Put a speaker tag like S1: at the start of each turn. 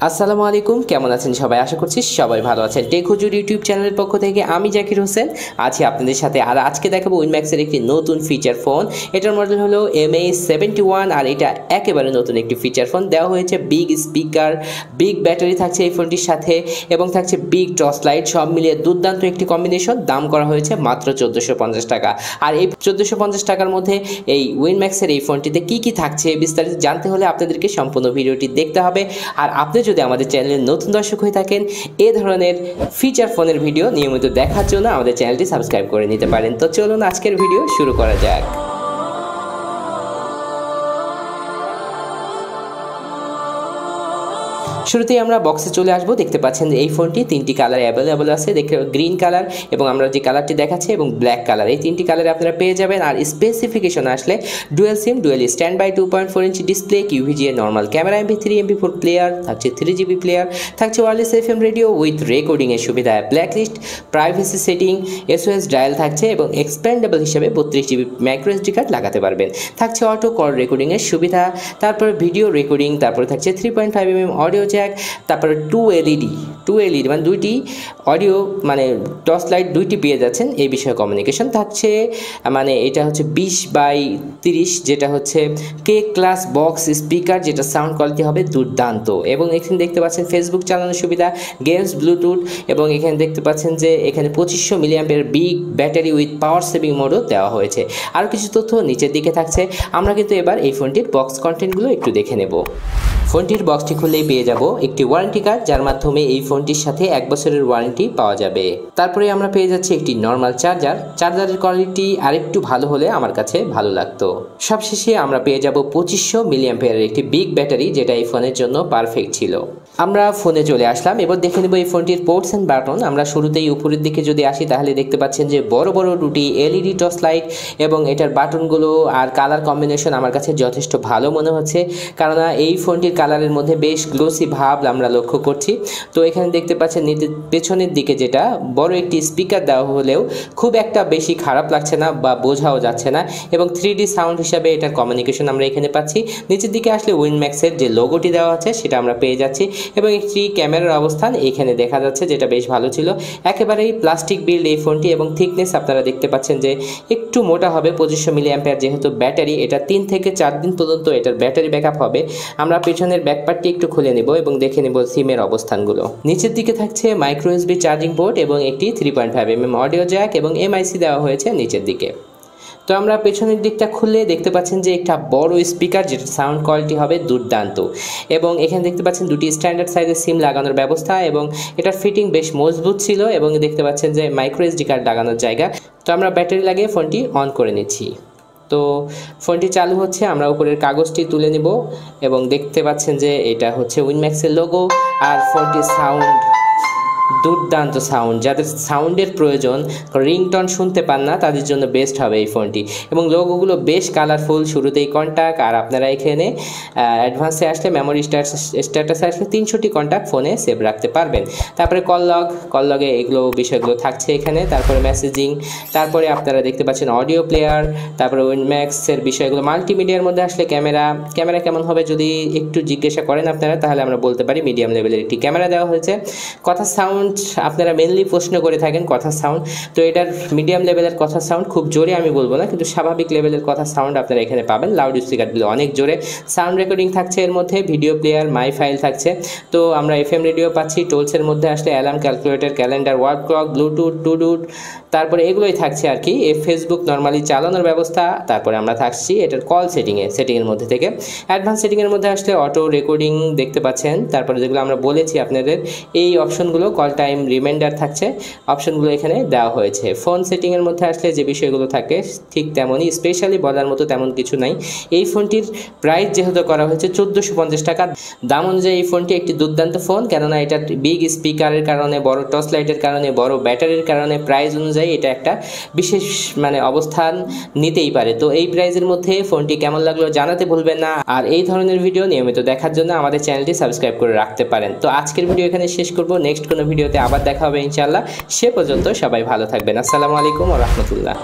S1: আসসালামু আলাইকুম, কেমন আছেন সবাই? আশা করছি সবাই ভালো আছেন। টেক হুজুর ইউটিউব চ্যানেলের পক্ষ থেকে আমি জাকির হোসেন আছি আপনাদের সাথে। আর আজকে দেখাবো উইনম্যাক্সের একটি নতুন ফিচার ফোন। এটার মডেল হলো MH71 আর এটা একেবারে নতুন একটি ফিচার ফোন। দেওয়া হয়েছে বিগ স্পিকার, বিগ ব্যাটারি থাকছে এই ফোনটির সাথে এবং থাকছে বিগ টর্চলাইট। সব মিলিয়ে দুর্দান্ত একটি কম্বিনেশন। দাম করা হয়েছে মাত্র 1450 টাকা। আর এই 1450 টাকার মধ্যে এই উইনম্যাক্সের এই ফোনটিতে কি থাকছে বিস্তারিত জানতে হলে আপনাদেরকে সম্পূর্ণ ভিডিওটি দেখতে হবে। আর আপনি যদি আমাদের চ্যানেলের নতুন দর্শক হয়ে থাকেন, এই ধরনের ফিচার ফোনের ভিডিও নিয়মিত দেখার জন্য আমাদের চ্যানেলটি সাবস্ক্রাইব করে নিতে পারেন। তো চলুন আজকের ভিডিও শুরু করা যাক। শুরুতেই আমরা বক্সে চলে আসবো। দেখতে পাচ্ছেন যে এই ফোনটি তিনটি কালার অ্যাভেলেবল আছে। দেখতে গ্রিন কালার এবং আমরা যে কালারটি দেখাচ্ছি এবং ব্ল্যাক কালার, এই তিনটি কালারে আপনারা পেয়ে যাবেন। আর স্পেসিফিকেশন আসলে dual sim, dual standby 2.4 inch display, QVGA normal camera, MP3 MP4 player, থাকছে 3GB প্লেয়ার, থাকছে ওয়্যারলেস FM রেডিও উইথ রেকর্ডিংয়ের সুবিধা, blacklist, privacy setting, SOS dial থাকছে এবং এক্সপ্যান্ডেবল হিসেবে 32GB মাইক্রো SD কার্ড লাগাতে পারবেন। থাকছে অটো কল রেকর্ডিংয়ের সুবিধা, তারপরে ভিডিও রেকর্ডিং, তারপরে থাকছে 3.5mm অডিও জ্যাক, তারপরে 2 LED মানে দুইটি অডিও মানে টর্চ লাইট দুইটি পেয়ে যাচ্ছেন। এই বিষয়ে কমিউনিকেশন থাকছে, মানে এটা হচ্ছে 20x30, যেটা হচ্ছে কে ক্লাস বক্স স্পিকার, যেটা সাউন্ড কোয়ালিটি হবে দুর্দান্ত। এবং এখানে দেখতে পাচ্ছেন ফেসবুক চালানোর সুবিধা, গেমস, ব্লুটুথ, এবং এখানে দেখতে পাচ্ছেন যে এখানে 2500 mAh big battery with power saving মোডও দেওয়া হয়েছে। আর কিছু তথ্য নিচের দিকে থাকছে। আমরা কিন্তু এবার এই ফোনটির বক্স কন্টেন্টগুলো একটু দেখে নেব। ফোনটির বক্সটি খুললেই পেয়ে যাব একটি ওয়ারেন্টি কার্ড, যার মাধ্যমে এই ফোনটির সাথে 1 বছরের ওয়ারেন্টি পাওয়া যাবে। তারপরে আমরা পেয়ে যাচ্ছি একটি নর্মাল চার্জারের কোয়ালিটি আরেকটু ভালো হলে আমার কাছে ভালো লাগতো। সবশেষে আমরা পেয়ে যাব 2500 mAh একটি বিগ ব্যাটারি, যেটা এই ফোনের জন্য পারফেক্ট ছিল। আমরা ফোনে চলে আসলাম, এবার দেখে নেব এই ফোনটির পোর্টস অ্যান্ড বাটন। আমরা শুরুতেই উপরের দিকে যদি আসি তাহলে দেখতে পাচ্ছেন যে বড় বড় দুটি LED টর্চ লাইট এবং এটার বাটনগুলো আর কালার কম্বিনেশন আমার কাছে যথেষ্ট ভালো মনে হচ্ছে, কারণ এই ফোনটির কালারের মধ্যে বেশ গ্লোসি ভাব আমরা লক্ষ্য করছি। তো এখানে দেখতে পাচ্ছেন পেছনের দিকে যেটা বড় একটি স্পিকার দেওয়া হলেও খুব একটা বেশি খারাপ লাগছে না বা বোঝাও যাচ্ছে না, এবং 3D সাউন্ড হিসাবে এটার কমিউনিকেশন আমরা এখানে পাচ্ছি। নিচের দিকে আসলে উইনম্যাক্সের যে লোগোটি দেওয়া আছে সেটা আমরা পেয়ে যাচ্ছি, এবং একটি ক্যামেরার অবস্থান এখানে দেখা যাচ্ছে, যেটা বেশ ভালো ছিল। একেবারেই প্লাস্টিক বিল্ড এই ফোনটি, এবং থিকনেস আপনারা দেখতে পাচ্ছেন যে একটু মোটা হবে। 2500 mAh যেহেতু ব্যাটারি, এটা 3 থেকে 4 দিন পর্যন্ত এটার ব্যাটারি ব্যাকআপ হবে। আমরা পেছনের ব্যাকপার্টটি একটু খুলে নেব এবং দেখে নেব সিমের অবস্থানগুলো। নিচের দিকে থাকছে মাইক্রো USB চার্জিং পোর্ট এবং একটি 3.5mm অডিও জ্যাক এবং MIC দেওয়া হয়েছে নিচের দিকে। তো আমরা পেছনের দিকটা খুললে দেখতে পাচ্ছেন যে একটা বড় স্পিকার, যেটা সাউন্ড কোয়ালিটি হবে দুর্দান্ত। এবং এখানে দেখতে পাচ্ছেন দুটি স্ট্যান্ডার্ড সাইজের সিম লাগানোর ব্যবস্থা, এবং এটার ফিটিং বেশ মজবুত ছিল। এবং দেখতে পাচ্ছেন যে মাইক্রো SD কার্ড লাগানোর জায়গা। তো আমরা ব্যাটারি লাগিয়ে ফোনটি অন করে নিচ্ছি। তো ফোনটি চালু হচ্ছে, আমরা উপরের কাগজটি তুলে নেব এবং দেখতে পাচ্ছেন যে এটা হচ্ছে উইনম্যাক্সের লোগো। আর ফোনটির সাউন্ড দুর্দান্ত সাউন্ড, যাদের সাউন্ডের প্রয়োজন, রিংটন শুনতে পান না, তাদের জন্য বেস্ট হবে এই ফোনটি। এবং লোগোগুলো বেশ কালারফুল, শুরুতেই কন্ট্যাক্ট, আর আপনারা এখানে অ্যাডভান্সে আসলে মেমোরি স্ট্যাটাসে আসলে 300টি কন্ট্যাক্ট ফোনে সেভ রাখতে পারবেন। তারপরে কল লগে এগুলো বিষয়গুলো থাকছে এখানে। তারপরে মেসেজিং, তারপরে আপনারা দেখতে পাচ্ছেন অডিও প্লেয়ার, তারপরে উইনম্যাক্সের বিষয়গুলো। মাল্টিমিডিয়ার মধ্যে আসলে ক্যামেরা কেমন হবে যদি একটু জিজ্ঞাসা করেন আপনারা, তাহলে আমরা বলতে পারি মিডিয়াম লেভেলের একটি ক্যামেরা দেওয়া হয়েছে। কথা সাউন্ড আপনারা মেনলি প্রশ্ন করে থাকেন কথা সাউন্ড, তো এটার মিডিয়াম লেভেলের কথা সাউন্ড, খুব জোরে আমি বলবো না, কিন্তু স্বাভাবিক লেভেলের কথা সাউন্ড আপনারা এখানে পাবেন। লাউড স্পিকারগুলো অনেক জোরে। সাউন্ড রেকর্ডিং থাকছে এর মধ্যে, ভিডিও প্লেয়ার, মাই ফাইল থাকছে। তো আমরা FM রেডিও পাচ্ছি। টোলসের মধ্যে আসলে alarm, calculator, calendar, world clock, Bluetooth, to do, তারপরে এগুলোই থাকছে আর কি। ফেসবুক নর্মালি চালানোর ব্যবস্থা। তারপরে আমরা থাকছি এটার কল সেটিংয়ের মধ্যে থেকে। অ্যাডভান্স সেটিংয়ের মধ্যে আসলে অটো রেকর্ডিং দেখতে পাচ্ছেন। তারপরে যেগুলো আমরা বলেছি আপনাদের, এই অপশনগুলো কল টাইম রিমাইন্ডার থাকছে, অপশনগুলো এখানে দেওয়া হয়েছে। ফোন সেটিংয়ের মধ্যে আসলে যে বিষয়গুলো থাকে ঠিক তেমনই, স্পেশালি বলার মতো তেমন কিছু নাই। এই ফোনটির প্রাইস যেহেতু করা হয়েছে 1450 টাকা, দাম অনুযায়ী এই ফোনটি একটি দুর্দান্ত ফোন, কেননা এটা বিগ স্পিকারের কারণে, বড় টর্চ লাইটের কারণে, বড় ব্যাটারির কারণে প্রাইস অনুযায়ী এটা একটা বিশেষ অবস্থান নিতেই পারে। তো এই প্রাইসের মধ্যে ফোনটি কেমন লাগলো জানাতে ভুলবেন না। আর এই ধরনের ভিডিও নিয়মিত দেখার জন্য আমাদের চ্যানেলটি সাবস্ক্রাইব করে রাখতে পারেন। তো আজকের ভিডিও এখানে শেষ করব, নেক্সট কোনো ভিডিওতে আবার দেখা হবে ইনশাআল্লাহ। সে পর্যন্ত সবাই ভালো থাকবেন। আসসালামু আলাইকুম ওয়া রাহমাতুল্লাহ।